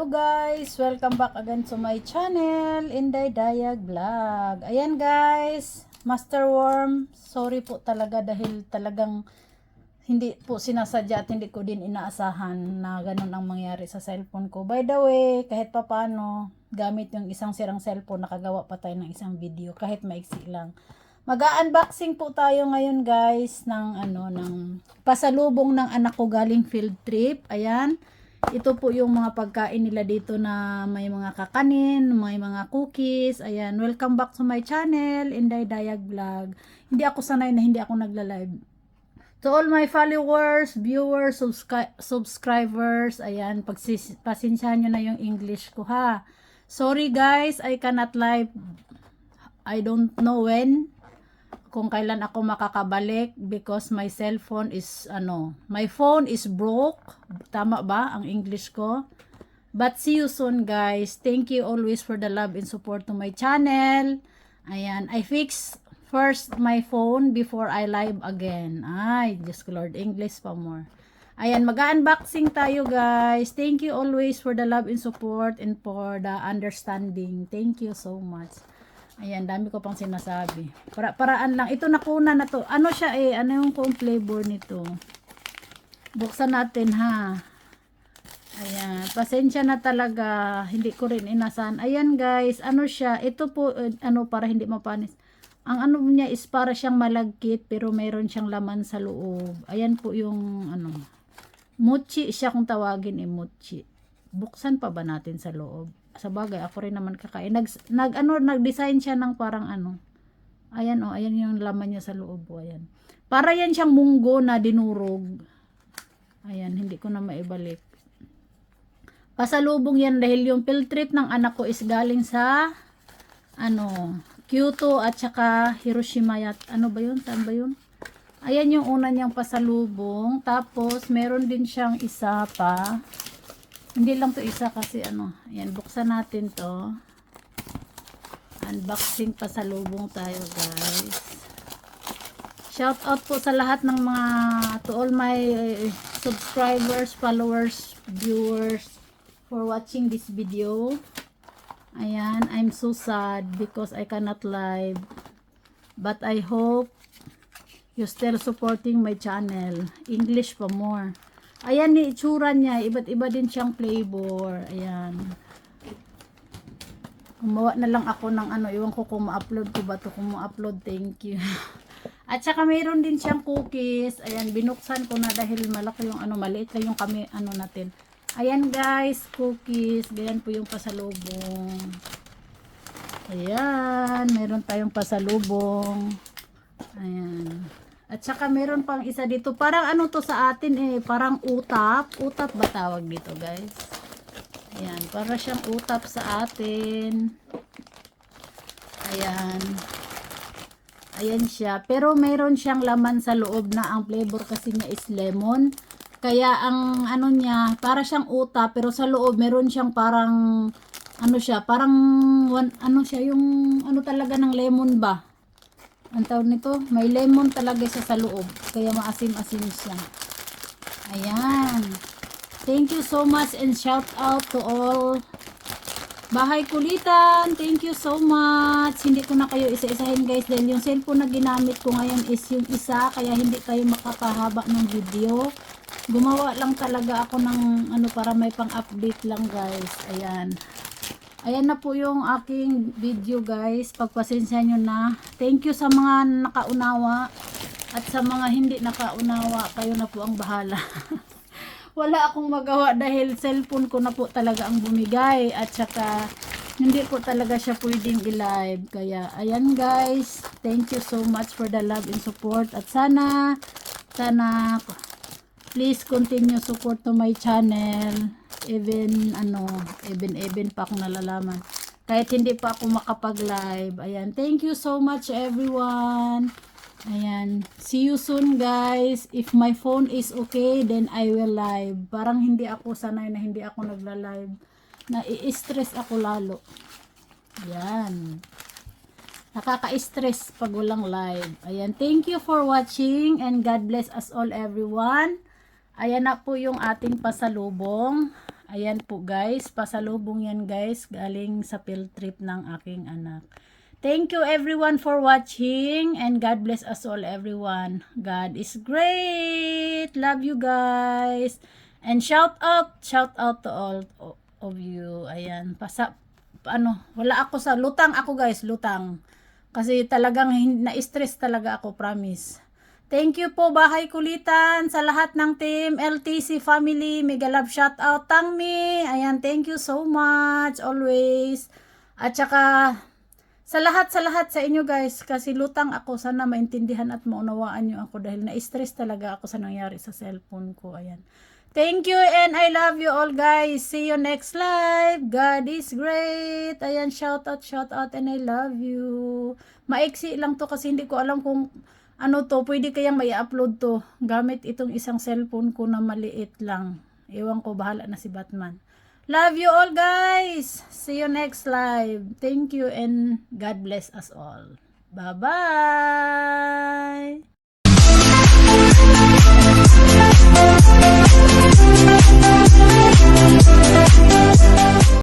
Hello guys! Welcome back again to my channel, Inday Dayag Vlog. Ayan guys, Master Worm, sorry po talaga dahil talagang hindi po sinasadya at hindi ko din inaasahan na ganun ang mangyari sa cellphone ko. By the way, kahit pa paano, gamit yung isang sirang cellphone, nakagawa pa tayo ng isang video kahit maiksi lang. Mag-unboxing po tayo ngayon guys ng ng pasalubong ng anak ko galing field trip. Ayan. Ito po yung mga pagkain nila dito na may mga kakanin, may mga cookies. Ayan, welcome back to my channel, Inday Dayag Vlog. Hindi ako sanay na hindi ako nagla-live. To all my followers, viewers, subscribers, ayan, pasensyahan nyo na yung English ko ha. Sorry guys, I cannot live. I don't know when. Kung kailan ako makakabalik because my cellphone is my phone is broke. Tama ba ang English ko? But see you soon guys. Thank you always for the love and support to my channel. Ayan, I fix first my phone before I live again. Ay, just Lord, English pa more. Ayan, mag-unboxing tayo guys. Thank you always for the love and support and for the understanding. Thank you so much. Ayan, dami ko pang sinasabi. Paraan lang. Ito nakuna na to. Ano siya ano yung kung flavor nito? Buksan natin ha. Ayan, pasensya na talaga. Hindi ko rin inasahan. Ayan guys, ano siya? Ito po, para hindi mapanis. Ang niya is para siyang malagkit pero mayroon siyang laman sa loob. Ayan po yung mochi siya kung tawagin mochi. Buksan pa ba natin sa loob? Sa bagay, ako rin naman kakain. Nag-design siya ng parang Ayan ayan yung laman niya sa loob. Ayan. Para yan siyang munggo na dinurog. Ayan, hindi ko na maibalik. Pasalubong yan dahil yung field trip ng anak ko is galing sa Kyoto at saka Hiroshima ba yun? Saan ba yun? Ayan yung una niyang pasalubong. Tapos, meron din siyang isa pa. Hindi lang to isa kasi ayan, buksan natin to. Unboxing pasalubong tayo guys. Shout out po sa lahat ng mga, to all my subscribers, followers, viewers for watching this video. Ayan, I'm so sad because I cannot live. But I hope you still supporting my channel. English pa more. Ayan yung itsura niya. Iba't iba din siyang flavor. Ayan. Gumawa na lang ako ng iwan ko kung ma-upload ko ba to. Kung ma-upload, thank you. At saka mayroon din siyang cookies. Ayan, binuksan ko na dahil malaki yung maliit lang yung natin. Ayan guys, cookies. Ganyan po yung pasalubong. Ayan, mayroon tayong pasalubong. Ayan. At saka meron pang isa dito. Parang to sa atin parang utap. Utap ba tawag dito guys? Ayan. Para siyang utap sa atin. Ayan. Ayan siya. Pero meron siyang laman sa loob na ang flavor kasi niya is lemon. Kaya ang niya, para siyang utap. Pero sa loob meron siyang parang siya. Parang siya yung talaga ng lemon ba? Ang tawag nito, may lemon talaga siya sa loob. Kaya maasim-asim siya. Ayan. Thank you so much and shout out to all Bahay Kulitan. Thank you so much. Hindi ko na kayo isa-isahin guys dahil yung cellphone na ginamit ko ngayon is yung isa. Kaya hindi kayo makakahaba ng video. Gumawa lang talaga ako ng para may pang-update lang guys. Ayan. Ayan na po yung aking video guys. Pagpasensya nyo na. Thank you sa mga nakaunawa. At sa mga hindi nakaunawa, kayo na po ang bahala. Wala akong magawa dahil cellphone ko na po talaga ang bumigay. At saka hindi po talaga siya pwedeng i-live. Kaya ayan guys. Thank you so much for the love and support. At sana please continue support to my channel. Even pa akong nalalaman kahit hindi pa ako makapag-live. Ayan, thank you so much everyone. Ayan, see you soon guys. If my phone is okay, then I will live. Parang hindi ako sanay na hindi ako nagla-live. Na-i-stress ako lalo. Ayan, nakaka-stress pag walang live. Ayan, thank you for watching and God bless us all everyone. Ayan na po yung ating pasalubong. Ayan po guys, pasalubong yan guys, galing sa field trip ng aking anak. Thank you everyone for watching and God bless us all everyone. God is great. Love you guys. And shout out to all of you. Ayan, wala ako sa lutang ako guys, lutang. Kasi talagang na-stress talaga ako, promise. Thank you po Bahay Kulitan sa lahat ng team LTC family. Mega love shout out Tangmi. Ayan, thank you so much always. At saka sa lahat sa inyo guys, kasi lutang ako, sana maintindihan at maunawaan nyo ako dahil na-stress talaga ako sa nangyari sa cellphone ko. Ayan. Thank you and I love you all guys. See you next live. God is great. Ayan, shout out and I love you. Maiksi lang to kasi hindi ko alam kung ano to, pwede kayang may upload to gamit itong isang cellphone ko na maliit lang. Ewan ko, bahala na si Batman. Love you all guys. See you next live. Thank you and God bless us all. Bye-bye.